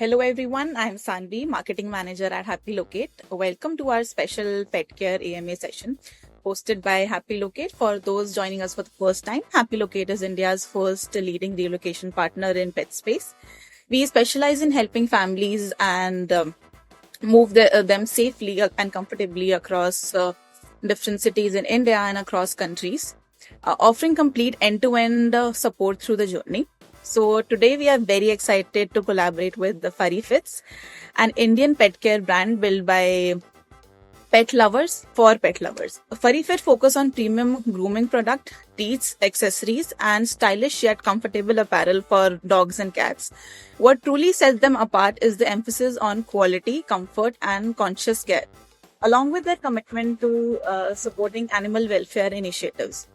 Hello everyone, I am Sanvi, Marketing Manager at Happy Locate. Welcome to our special pet care AMA session hosted by Happy Locate. For those joining us for the first time, Happy Locate is India's first leading relocation partner in pet space. We specialize in helping families and move them safely and comfortably across different cities in India and across countries, offering complete end-to-end support through the journey. So today we are very excited to collaborate with the FurryFits, an Indian pet care brand built by pet lovers for pet lovers. FurryFit focus on premium grooming product, treats, accessories, and stylish yet comfortable apparel for dogs and cats. What truly sets them apart is the emphasis on quality, comfort, and conscious care, along with their commitment to supporting animal welfare initiatives.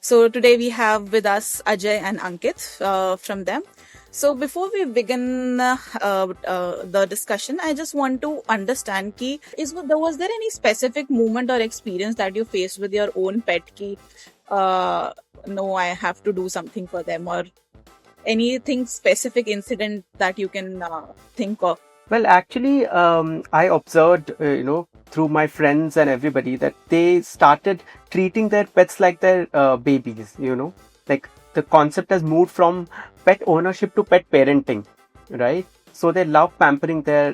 So today we have with us Ajay and Ankit from them. So before we begin the discussion, I just want to understand was there any specific moment or experience that you faced with your own pet no, I have to do something for them, or anything specific incident that you can think of? Well, actually, I observed, through my friends and everybody that they started treating their pets like their babies, like the concept has moved from pet ownership to pet parenting, right? So they love pampering their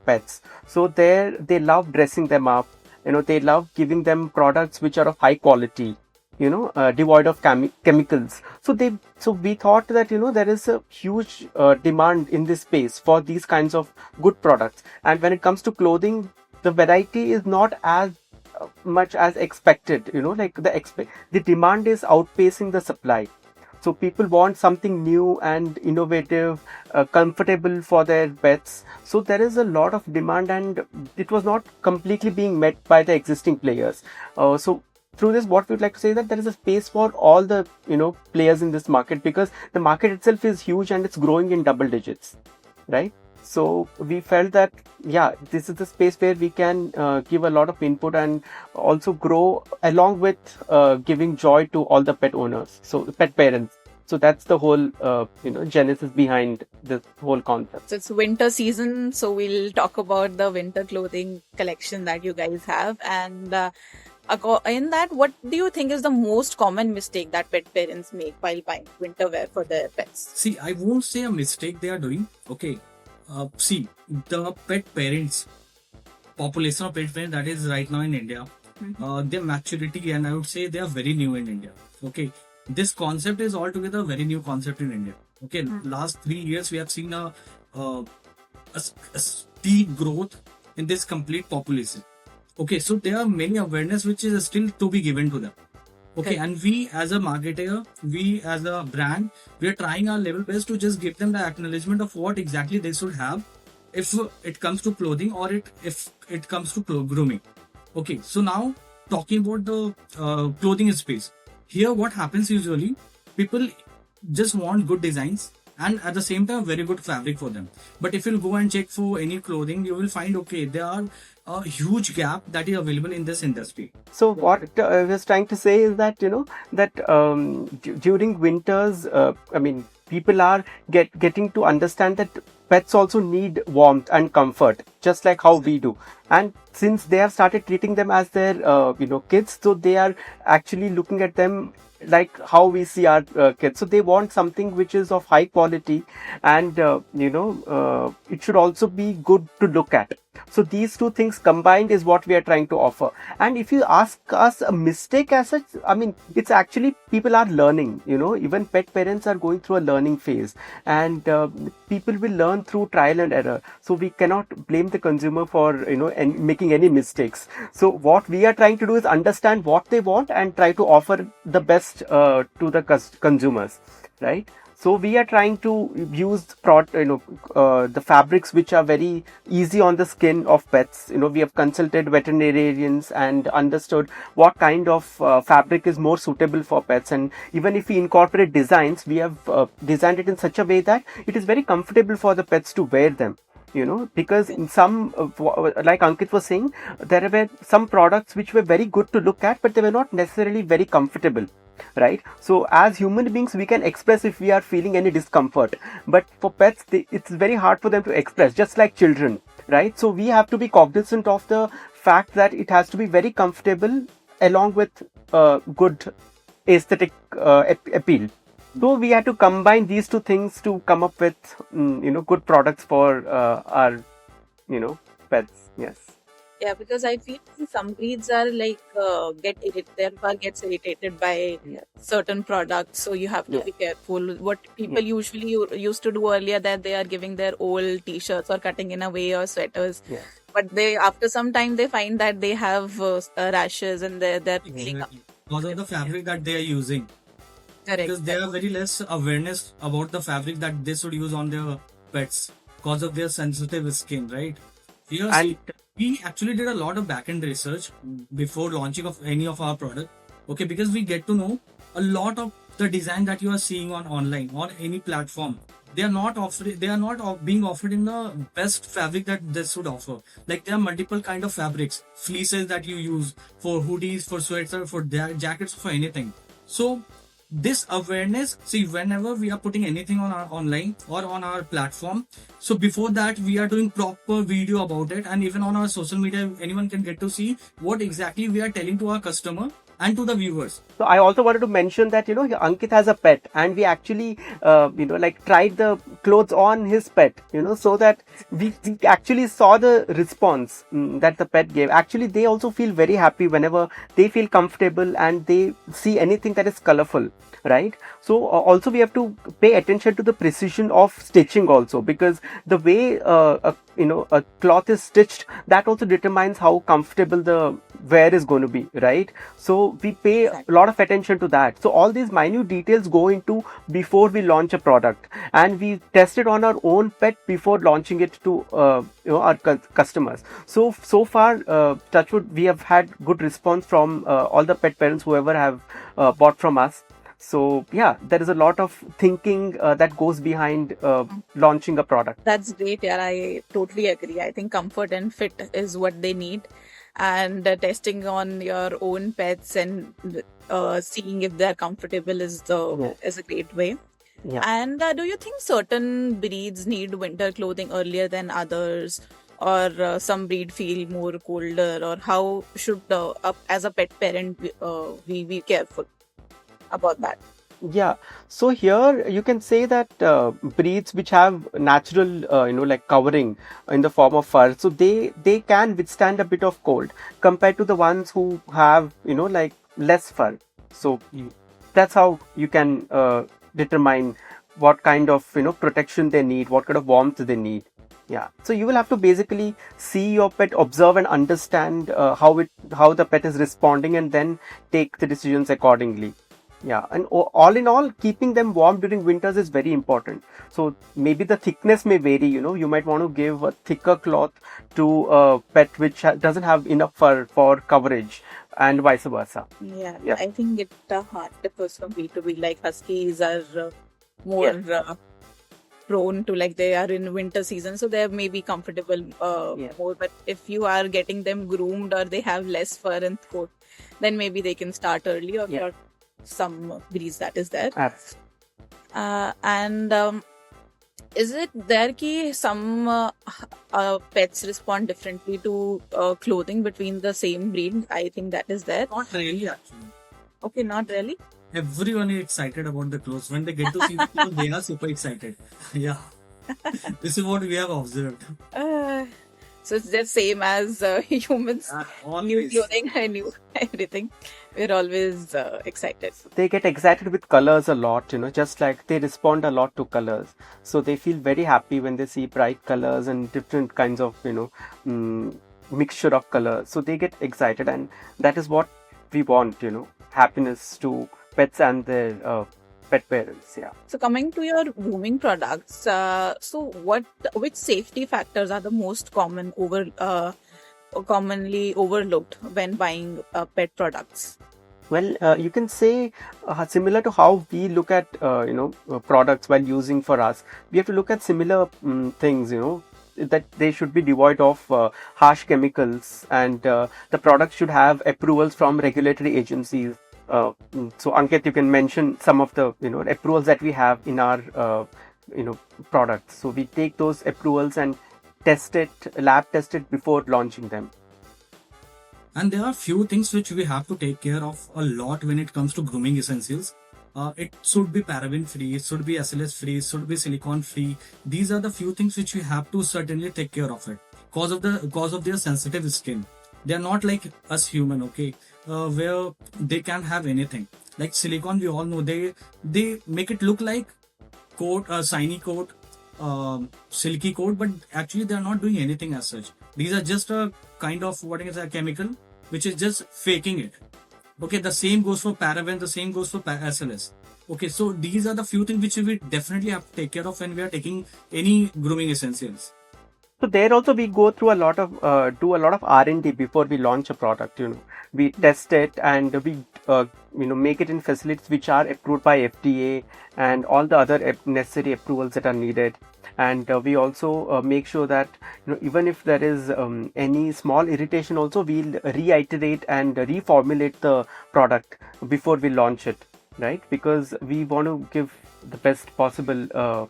pets. So they love dressing them up. They love giving them products which are of high quality, devoid of chemicals. So we thought that, there is a huge demand in this space for these kinds of good products. And when it comes to clothing, the variety is not as much as expected, like the demand is outpacing the supply. So people want something new and innovative, comfortable for their pets. So there is a lot of demand, and it was not completely being met by the existing players. So through this, what we would like to say is that there is a space for all the players in this market, because the market itself is huge and it's growing in double digits, right? So we felt that this is the space where we can give a lot of input and also grow along with giving joy to all the pet owners, so pet parents. So that's the whole genesis behind this whole concept. So it's winter season, so we'll talk about the winter clothing collection that you guys have. And in that, what do you think is the most common mistake that pet parents make while buying winter wear for their pets? See, I won't say a mistake they are doing. Okay. See, the pet parents, population of pet parents that is right now in India, their maturity, and I would say they are very new in India. Okay. This concept is altogether a very new concept in India. Okay. Last 3 years, we have seen a steep growth in this complete population. Okay, so there are many awareness which is still to be given to them. Okay, and we as a marketer, we as a brand, we are trying our level best to just give them the acknowledgement of what exactly they should have if it comes to clothing, or if it comes to grooming. Okay, so now talking about the clothing space. Here what happens usually, people just want good designs and at the same time very good fabric for them. But if you'll go and check for any clothing, you will find there are a huge gap that is available in this industry. So what I was trying to say is that during winters, people are getting to understand that pets also need warmth and comfort, just like how we do. And since they have started treating them as their kids, so they are actually looking at them like how we see our kids. So they want something which is of high quality, and it should also be good to look at. So these two things combined is what we are trying to offer. And if you ask us a mistake as such, it's actually people are learning. Even pet parents are going through a learning phase, and people will learn through trial and error. So we cannot blame the consumer for making any mistakes. So what we are trying to do is understand what they want and try to offer the best to the consumers, right? So we are trying to use the fabrics which are very easy on the skin of pets. We have consulted veterinarians and understood what kind of fabric is more suitable for pets. And even if we incorporate designs, we have designed it in such a way that it is very comfortable for the pets to wear them. Because in some, like Ankit was saying, there were some products which were very good to look at, but they were not necessarily very comfortable. right? So as human beings, we can express if we are feeling any discomfort, but for pets, it's very hard for them to express, just like children, right? So we have to be cognizant of the fact that it has to be very comfortable along with good aesthetic appeal. So we had to combine these two things to come up with good products for our pets. Yes. Yeah, because I feel some breeds are like their fur gets irritated by certain products, so you have to Yeah. be careful. What people usually used to do earlier, that they are giving their old t-shirts or cutting in away or sweaters, Yeah. but they after some time they find that they have rashes and they're peeling up. Exactly. Because of the fabric that they are using. Correct. Because there are very less awareness about the fabric that they should use on their pets because of their sensitive skin, right? Yes, And we actually did a lot of back-end research before launching of any of our product. Okay, because we get to know a lot of the design that you are seeing on online on any platform. They are not offering. They are not being offered in the best fabric that they should offer. Like there are multiple kind of fabrics, fleeces that you use for hoodies, for sweaters, for jackets, for anything. So this awareness, see, whenever we are putting anything on our online or on our platform, so before that we are doing proper video about it, and even on our social media anyone can get to see what exactly we are telling to our customer and to the viewers. so I also wanted to mention that Ankit has a pet, and we actually like tried the clothes on his pet, so that we actually saw the response that the pet gave. Actually, they also feel very happy whenever they feel comfortable and they see anything that is colorful, right? So also we have to pay attention to the precision of stitching also, because the way a cloth is stitched, that also determines how comfortable the wear is going to be, right? So we pay a lot of attention to that. So all these minute details go into before we launch a product, and we test it on our own pet before launching it to our customers. So far, touchwood, we have had good response from all the pet parents whoever have bought from us. So yeah, there is a lot of thinking that goes behind launching a product. That's great. Yeah, I totally agree. I think comfort and fit is what they need, and testing on your own pets and seeing if they're comfortable is a great way. Yeah. And do you think certain breeds need winter clothing earlier than others, or some breed feel more colder, or how should as a pet parent we be careful about that? Yeah, so here you can say that breeds which have natural, like covering in the form of fur, so they can withstand a bit of cold compared to the ones who have, like less fur. So that's how you can determine what kind of protection they need, what kind of warmth they need. Yeah, so you will have to basically see your pet, observe and understand how the pet is responding, and then take the decisions accordingly. Yeah, and all in all, keeping them warm during winters is very important. So maybe the thickness may vary, you might want to give a thicker cloth to a pet which doesn't have enough fur for coverage, and vice versa. Yeah, Yeah. I think it differs from breed to breed. Like huskies are more prone to, like, they are in winter season, so they may be comfortable more. But if you are getting them groomed or they have less fur and coat, then maybe they can start early, or for some breeds that is there. And is it there ki some pets respond differently to clothing between the same breed? I think that is there. Not really, actually. Okay, not really. Everyone is excited about the clothes. When they get to see the clothes, they are super excited. Yeah. This is what we have observed. So it's just same as humans. New Always. clothing and new everything. We're always excited. They get excited with colors a lot, just like they respond a lot to colors. So they feel very happy when they see bright colors and different kinds of, mixture of colors. So they get excited, and that is what we want, happiness to pets and their pet parents. Yeah. So coming to your grooming products, so which safety factors are the most commonly overlooked when buying pet products? Well, you can say similar to how we look at products while using for us. We have to look at similar things. That they should be devoid of harsh chemicals, and the product should have approvals from regulatory agencies. So Ankit, you can mention some of the approvals that we have in our products. So we take those approvals and lab test it before launching them. And there are few things which we have to take care of a lot when it comes to grooming essentials. It should be paraben free, it should be SLS free, it should be silicone free. These are the few things which we have to certainly take care of it cause of their sensitive skin. They are not like us human, okay, where they can have anything. Like silicone, we all know they make it look like coat, shiny coat, silky coat, but actually they are not doing anything as such. These are just a kind of what is a chemical which is just faking it. Okay, the same goes for paraben, the same goes for SLS. Okay, so these are the few things which we definitely have to take care of when we are taking any grooming essentials. So there also we go through a lot of do a lot of R&D before we launch a product. We test it and we make it in facilities which are approved by FDA and all the other necessary approvals that are needed. And we also make sure that even if there is any small irritation, also we'll reiterate and reformulate the product before we launch it, right? Because we want to give the best possible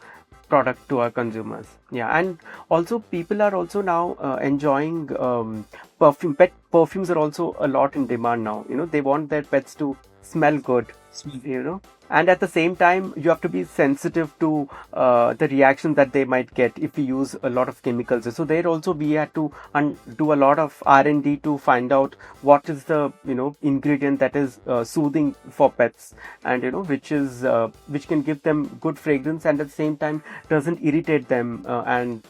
product to our consumers. Yeah, and also people are also now enjoying perfume. Pet perfumes are also a lot in demand now. They want their pets to smell good. And at the same time you have to be sensitive to the reaction that they might get if we use a lot of chemicals. So there also we had to do a lot of R&D to find out what is the ingredient that is soothing for pets, and which can give them good fragrance and at the same time doesn't irritate them, and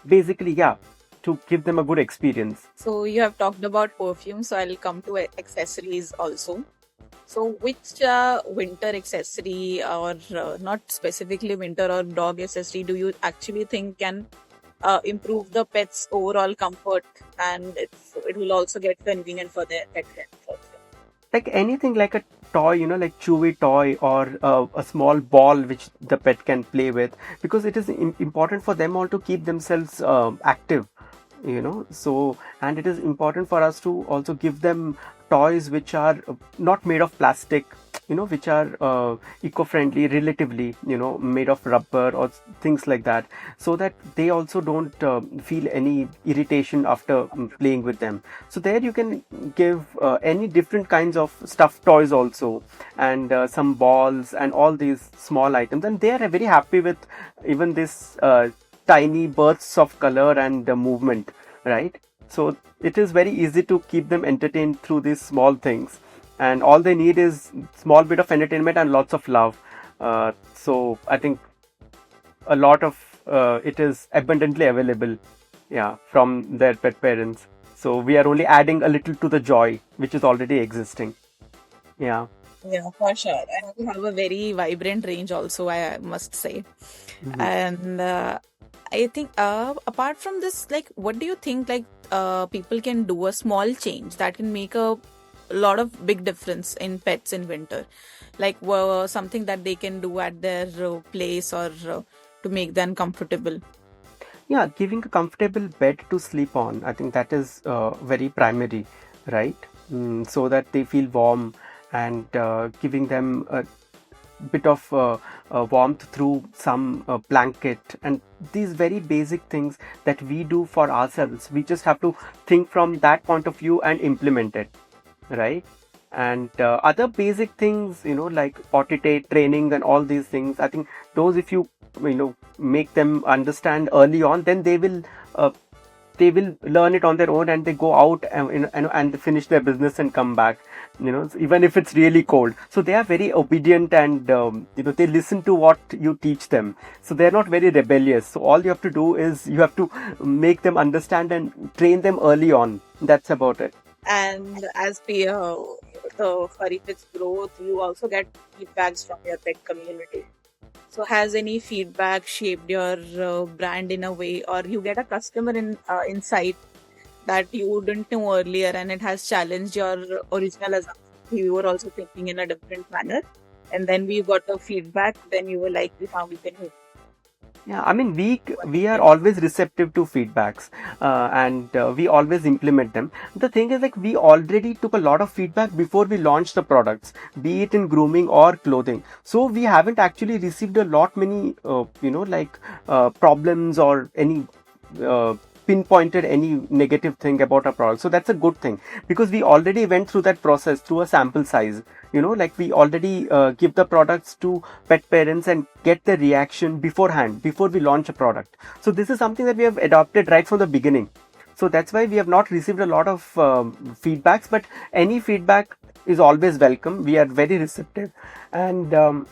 basically, yeah, to give them a good experience. So you have talked about perfume, so I'll come to accessories also. So which winter accessory, or not specifically winter or dog accessory, do you actually think can improve the pet's overall comfort, and it will also get convenient for their pet health? Like anything, like a toy, like chewy toy, or a small ball which the pet can play with, because it is important for them all to keep themselves active. So, and it is important for us to also give them toys which are not made of plastic, which are eco-friendly relatively, made of rubber or things like that, so that they also don't feel any irritation after playing with them. So there you can give any different kinds of stuffed toys also, and some balls and all these small items, and they are very happy with even this tiny bursts of color and movement, right? So it is very easy to keep them entertained through these small things, and all they need is small bit of entertainment and lots of love. So I think a lot of it is abundantly available, yeah, from their pet parents. So we are only adding a little to the joy which is already existing. Yeah. Yeah, for sure. And you have a very vibrant range also, I must say. And I think apart from this, like, what do you think, like, people can do a small change that can make a lot of big difference in pets in winter, like something that they can do at their place, or to make them comfortable? Yeah, giving a comfortable bed to sleep on, I think that is very primary, right? So that they feel warm, and giving them a bit of warmth through some blanket, and these very basic things that we do for ourselves. We just have to think from that point of view and implement it, right? And other basic things, like potty training and all these things, I think those, if you make them understand early on, then they will learn it on their own, and they go out and finish their business and come back, even if it's really cold. So they are very obedient, and they listen to what you teach them, so they're not very rebellious. So all you have to do is you have to make them understand and train them early on. That's about it. And as the FurryFits growth, you also get feedbacks from your pet community. So has any feedback shaped your brand in a way, or you get a customer insight that you didn't know earlier, and it has challenged your original assumption? You were also thinking in a different manner, and then we got a feedback. Then you were like, "We found we can help." Yeah, I mean, we are always receptive to feedbacks, and we always implement them. The thing is, like, we already took a lot of feedback before we launched the products, be it in grooming or clothing. So we haven't actually received a lot many, problems or any uh, pinpointed any negative thing about our product. So that's a good thing, because we already went through that process through a sample size. Like, we already give the products to pet parents and get the reaction beforehand, before we launch a product. So this is something that we have adopted right from the beginning. So that's why we have not received a lot of feedbacks, but any feedback is always welcome. We are very receptive, and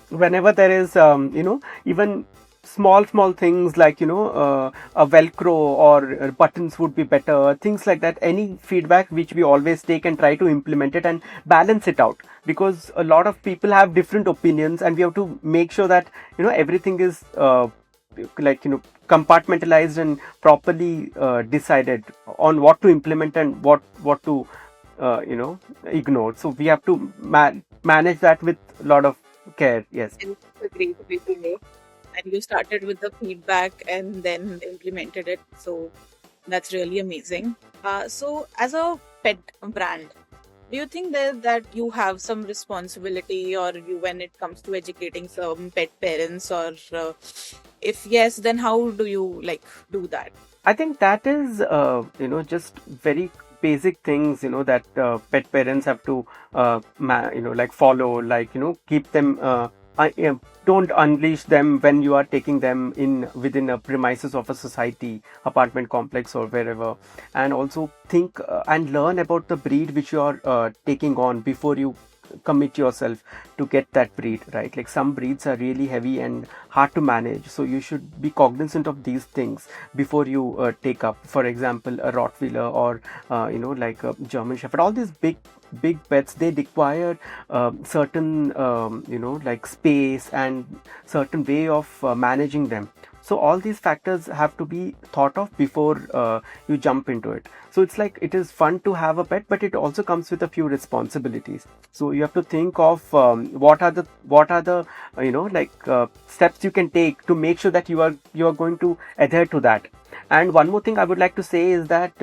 whenever there is, even small things like, a velcro or buttons would be better, things like that, any feedback which we always take and try to implement it and balance it out, because a lot of people have different opinions, and we have to make sure that, everything is compartmentalized and properly decided on what to implement and what to ignore. So we have to manage that with a lot of care. Yes. And it's a great way to know. And you started with the feedback and then implemented it. So that's really amazing. So as a pet brand, do you think that you have some responsibility, or you, when it comes to educating some pet parents, or if yes, then how do you like do that? I think that is, just very basic things, that pet parents have to, like, follow, like, keep them, don't unleash them when you are taking them in within a premises of a society, apartment complex, or wherever. And also think and learn about the breed which you are taking on before you commit yourself to get that breed, right? Like, some breeds are really heavy and hard to manage, so you should be cognizant of these things before you take up, for example, a Rottweiler, or like a German Shepherd. All these big pets, they require certain, like, space and certain way of managing them. So all these factors have to be thought of before you jump into it. So it's like, it is fun to have a pet, but it also comes with a few responsibilities. So you have to think of what are the steps you can take to make sure that you are going to adhere to that. And one more thing I would like to say is that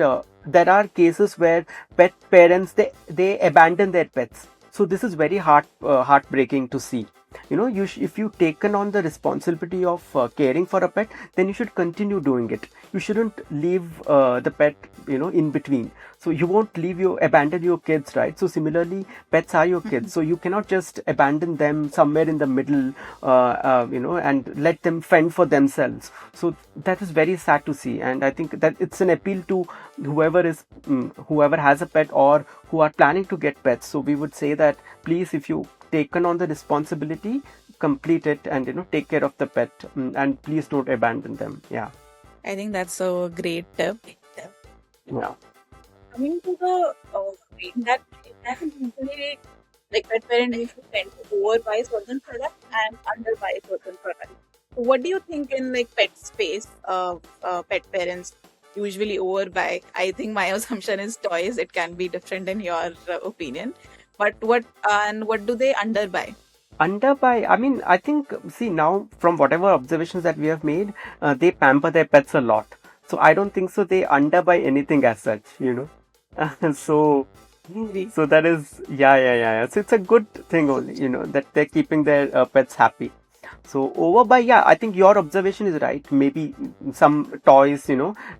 there are cases where pet parents, they abandon their pets. So this is very heartbreaking to see. If you've taken on the responsibility of caring for a pet, then you should continue doing it. You shouldn't leave the pet, in between. So you won't abandon your kids, right? So similarly, pets are your kids. So you cannot just abandon them somewhere in the middle, and let them fend for themselves. So that is very sad to see. And I think that it's an appeal to whoever has a pet, or who are planning to get pets. So we would say that, please, if you taken on the responsibility, complete it, and take care of the pet, and please don't abandon them. Yeah. I think that's a great tip. Yeah. Coming to the that usually, like, pet parents usually tend to overbuy certain products and underbuy certain products. So what do you think in, like, pet space? Pet parents usually overbuy. I think my assumption is toys. It can be different in your opinion, but what do they underbuy? Underbuy, I mean, I think, see, now, from whatever observations that we have made, they pamper their pets a lot. So I don't think so they underbuy anything as such, so Really? so that is, yeah. So it's a good thing only, that they're keeping their pets happy. So overbuy, yeah, I think your observation is right. Maybe some toys,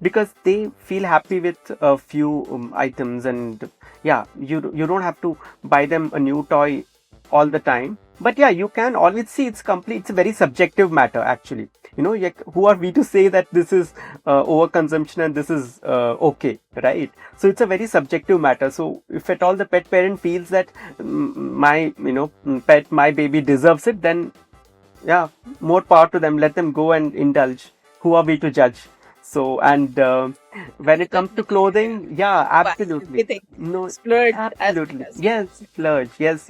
because they feel happy with a few items, and yeah, you don't have to buy them a new toy all the time. But yeah, you can always see, it's a very subjective matter, actually. Who are we to say that this is overconsumption and this is okay, right? So it's a very subjective matter. So if at all the pet parent feels that my baby deserves it, then yeah, more power to them. Let them go and indulge. Who are we to judge? So, and when it comes to clothing, yeah, Buy absolutely. everything. No, Splurge as absolutely. well as Yes, splurge. Yes.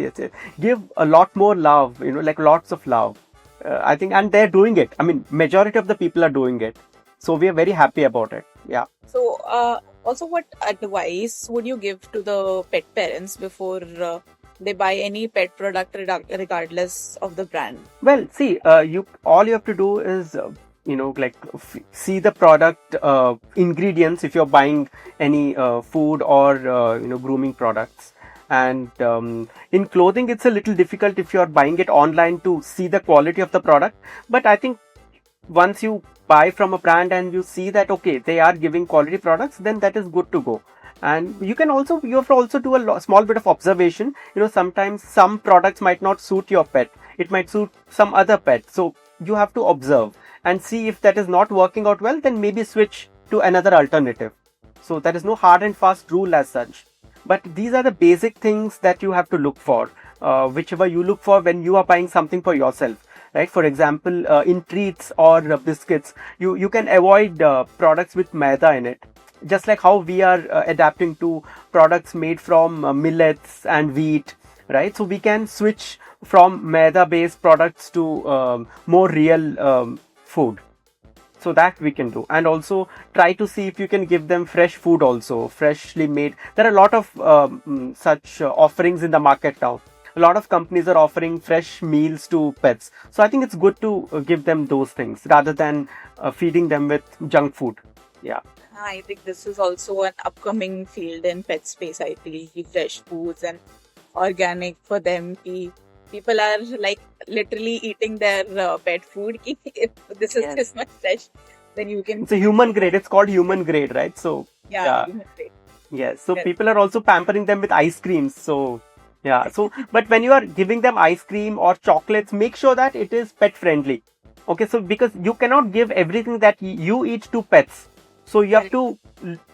Give a lot more love, like, lots of love. I think, and they're doing it. I mean, majority of the people are doing it. So we are very happy about it. Yeah. So, also, what advice would you give to the pet parents before they buy any pet product, regardless of the brand? Well, see, all you have to do is like see the product ingredients if you're buying any food or grooming products. And in clothing, it's a little difficult if you're buying it online to see the quality of the product. But I think once you buy from a brand and you see that okay, they are giving quality products, then that is good to go. And you have to also do a small bit of observation. Sometimes some products might not suit your pet, it might suit some other pet, so you have to observe and see if that is not working out well, then maybe switch to another alternative. So there is no hard and fast rule as such, but these are the basic things that you have to look for, whichever you look for when you are buying something for yourself, right? For example, in treats or biscuits, you can avoid products with maida in it, just like how we are adapting to products made from millets and wheat, right? So we can switch from maida based products to more real food. So that we can do. And also try to see if you can give them fresh food, also freshly made. There are a lot of such offerings in the market now. A lot of companies are offering fresh meals to pets, so I think it's good to give them those things rather than feeding them with junk food. Yeah. I think this is also an upcoming field in pet space. I feel the fresh foods and organic for them. People are like literally eating their pet food. If this is Yes. this much fresh, then you can. It's a human grade. It's called human grade, right? So Yeah. yes. So Yes. people are also pampering them with ice creams. So yeah. So but when you are giving them ice cream or chocolates, make sure that it is pet friendly. Okay. So because you cannot give everything that you eat to pets, so you have to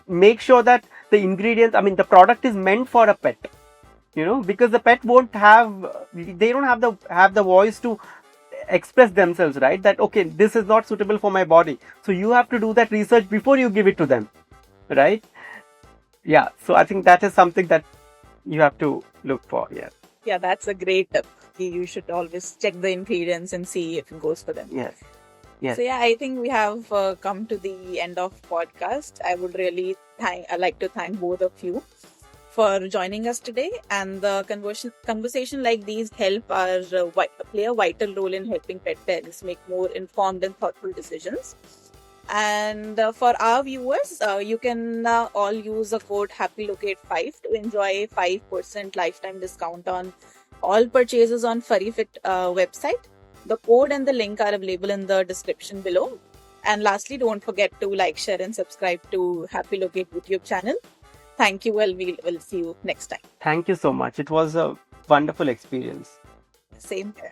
make sure that the ingredients, I mean, the product is meant for a pet. Because the pet won't they don't have the voice to express themselves, right? That okay, this is not suitable for my body. So you have to do that research before you give it to them, right? Yeah. So I think that is something that you have to look for. Yeah. Yeah, that's a great tip. You should always check the ingredients and see if it goes for them. Yes. Yes. So yeah, I think we have come to the end of podcast. I would really like to thank both of you for joining us today, and the conversation like these help play a vital role in helping pet parents make more informed and thoughtful decisions. And for our viewers, you can all use the code HappyLocate5 to enjoy 5% lifetime discount on all purchases on FurryFit website. The code and the link are available in the description below. And lastly, don't forget to like, share, and subscribe to Happy Locate YouTube channel. Thank you. Well, we'll see you next time. Thank you so much. It was a wonderful experience. Same here.